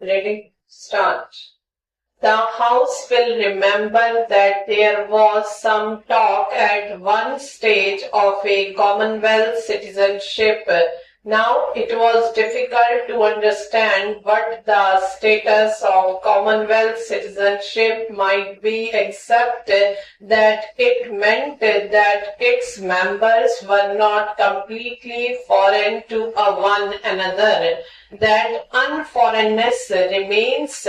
Ready? Start. The House will remember that there was some talk at one stage of a Commonwealth citizenship. Now it was difficult to understand what the status of Commonwealth citizenship might be, except that it meant that its members were not completely foreign to one another. That unforeignness remains,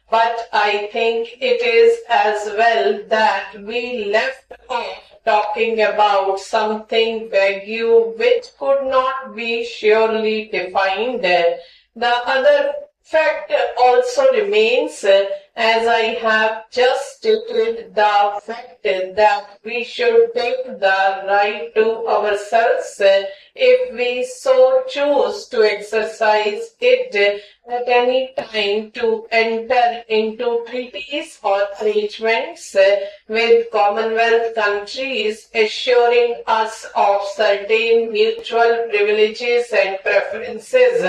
but I think it is as well that we left off talking about something vague which could not be surely defined. The other fact also remains, as I have just stated, the fact that we should take the right to ourselves if we so choose to exercise it at any time to enter into treaties or arrangements with Commonwealth countries, assuring us of certain mutual privileges and preferences.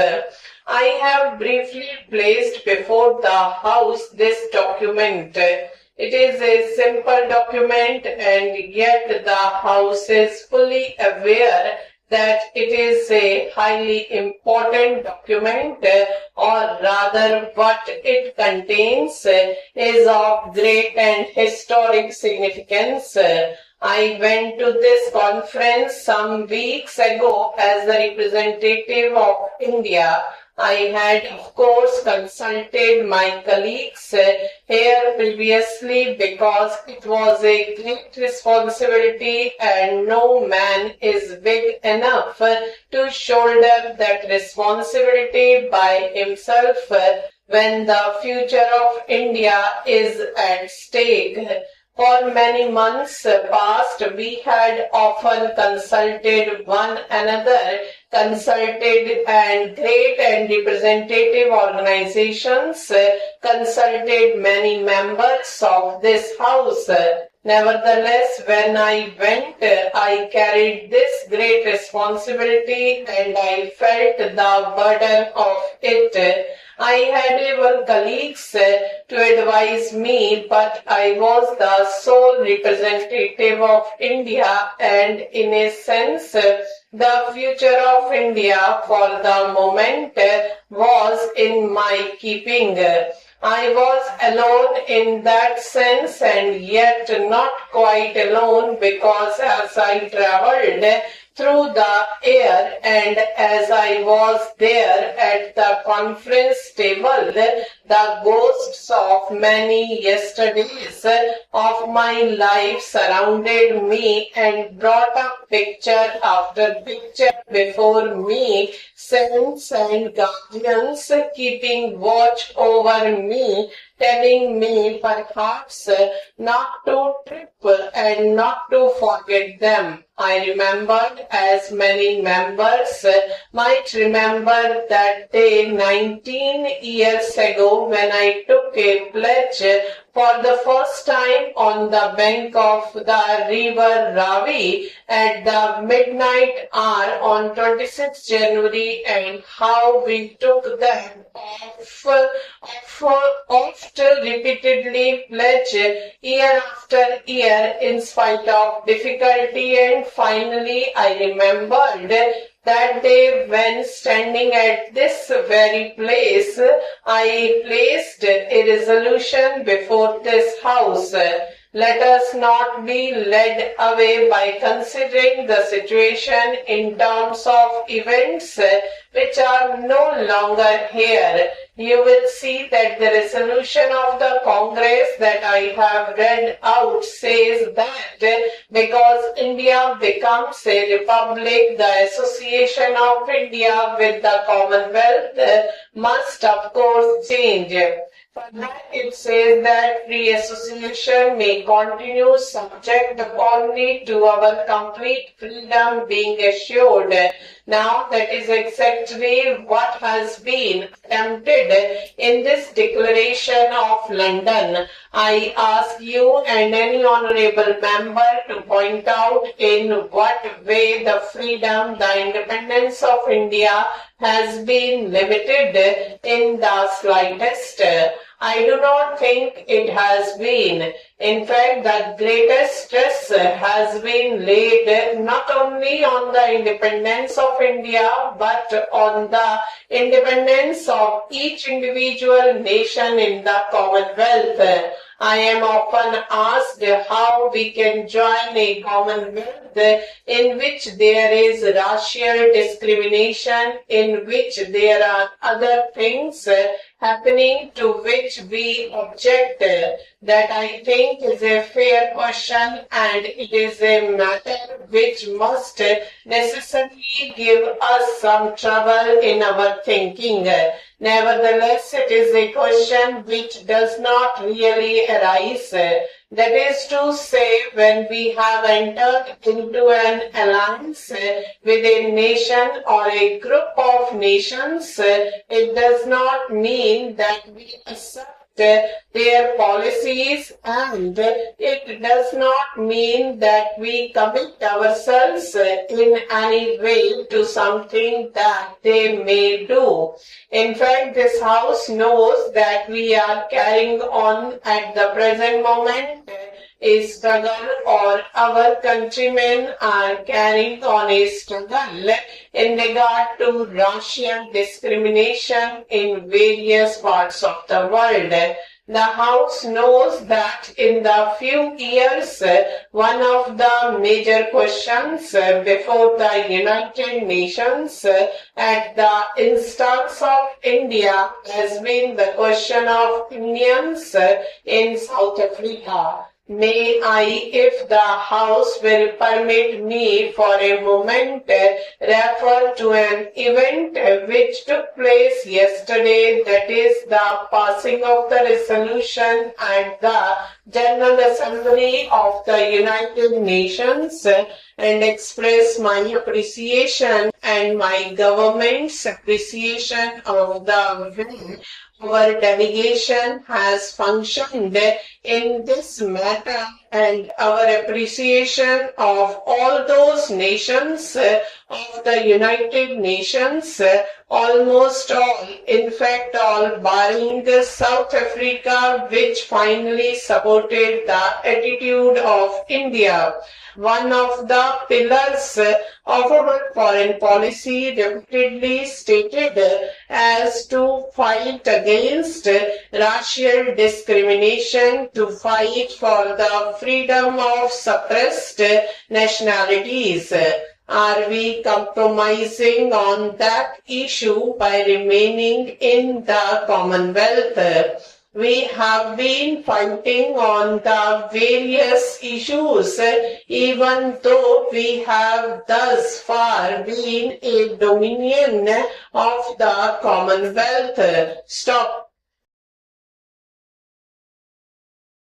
I have briefly placed before the House this document. It is a simple document, and yet the House is fully aware that it is a highly important document, or rather what it contains is of great and historic significance. I went to this conference some weeks ago as the representative of India. I had, of course, consulted my colleagues here previously because it was a great responsibility and no man is big enough to shoulder that responsibility by himself when the future of India is at stake. For many months past, we had often consulted one another, consulted and great and representative organizations, consulted many members of this House. Nevertheless, when I went, I carried this great responsibility and I felt the burden of it. I had able colleagues to advise me, but I was the sole representative of India, and in a sense, the future of India for the moment was in my keeping. I was alone in that sense, and yet not quite alone, because as I traveled through the air and as I was there at the conference table, the ghosts of many yesterdays of my life surrounded me and brought up picture after picture before me, saints and guardians keeping watch over me, telling me perhaps not to trip and not to forget them. I remembered, as many members might remember, that day 19 years ago when I took a pledge for the first time on the bank of the river Ravi at the midnight hour on 26 January, and how we took that oft repeatedly pledge year after year in spite of difficulty, and finally I remembered that day when, standing at this very place, I placed a resolution before this House. Let us not be led away by considering the situation in terms of events which are no longer here. You will see that the resolution of the Congress that I have read out says that because India becomes a republic, the association of India with the Commonwealth must of course change. Further, it says that free association may continue subject only to our complete freedom being assured. Now that is exactly what has been attempted in this Declaration of London. I ask you and any honorable member to point out in what way the freedom, the independence of India has been limited in the slightest. I do not think it has been. In fact, the greatest stress has been laid not only on the independence of India, but on the independence of each individual nation in the Commonwealth. I am often asked how we can join a Commonwealth in which there is racial discrimination, in which there are other things happening to which we object. That I think is a fair question, and it is a matter which must necessarily give us some trouble in our thinking. Nevertheless, it is a question which does not really arise. That is to say, when we have entered into an alliance with a nation or a group of nations, it does not mean that we accept their policies, and it does not mean that we commit ourselves in any way to something that they may do. In fact, this House knows that we are carrying on at the present moment a struggle, or our countrymen are carrying on a struggle in regard to racial discrimination in various parts of the world. The House knows that in the few years, one of the major questions before the United Nations at the instance of India has been the question of Indians in South Africa. May I, if the House will permit me for a moment, refer to an event which took place yesterday, that is the passing of the resolution at the General Assembly of the United Nations, and express my appreciation and my government's appreciation of the way our delegation has functioned in this matter, and our appreciation of all those nations of the United Nations, almost all, in fact all, barring South Africa, which finally supported the attitude of India. One of the pillars of our foreign policy repeatedly stated as to fight against racial discrimination, to fight for the freedom of suppressed nationalities. Are we compromising on that issue by remaining in the Commonwealth? We have been fighting on the various issues, even though we have thus far been a dominion of the Commonwealth. Stop.